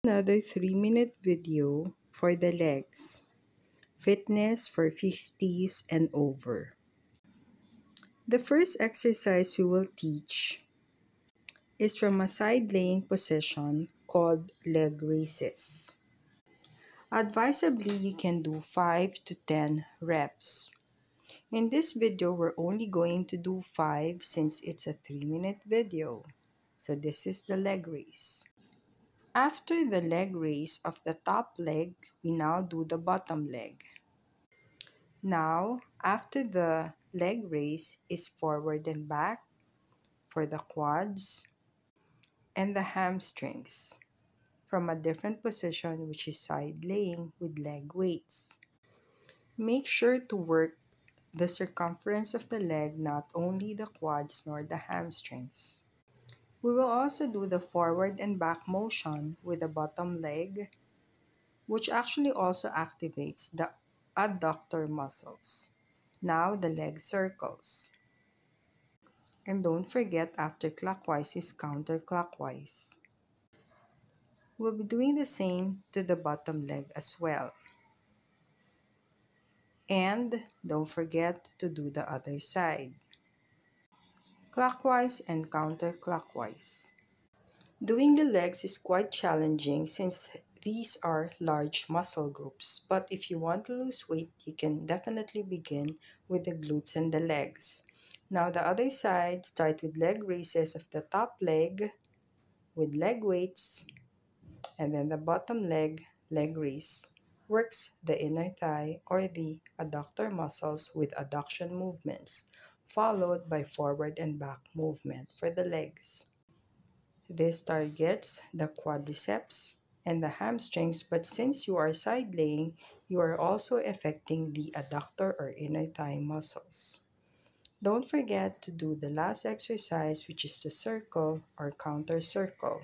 Another 3-minute video for the legs. Fitness for 50s and over. The first exercise we will teach is from a side laying position called leg raises. Advisably, you can do 5 to 10 reps. In this video, we're only going to do 5 since it's a 3-minute video. So this is the leg raise. After the leg raise of the top leg, we now do the bottom leg. Now, after the leg raise is forward and back for the quads and the hamstrings from a different position, which is side laying with leg weights. Make sure to work the circumference of the leg, not only the quads nor the hamstrings. We will also do the forward and back motion with the bottom leg, which actually also activates the adductor muscles. Now the leg circles. And don't forget, after clockwise is counterclockwise. We'll be doing the same to the bottom leg as well. And don't forget to do the other side. Clockwise and counterclockwise. Doing the legs is quite challenging since these are large muscle groups, but if you want to lose weight, you can definitely begin with the glutes and the legs. Now the other side, start with leg raises of the top leg with leg weights, and then the bottom leg raise works the inner thigh or the adductor muscles with adduction movements, followed by forward and back movement for the legs. This targets the quadriceps and the hamstrings, but since you are side laying, you are also affecting the adductor or inner thigh muscles. Don't forget to do the last exercise, which is the circle or counter circle.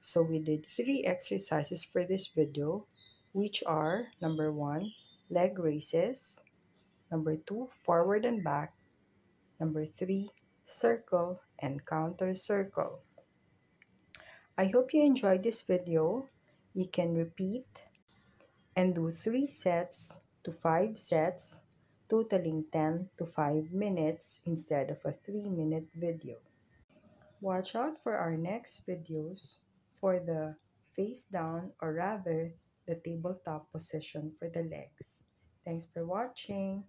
So we did 3 exercises for this video, which are number 1, leg raises, number 2, forward and back, number 3, circle and counter circle. I hope you enjoyed this video. You can repeat and do 3 sets to 5 sets, totaling 10 to 5 minutes instead of a 3-minute video. Watch out for our next videos for the face down, or rather the tabletop position for the legs. Thanks for watching.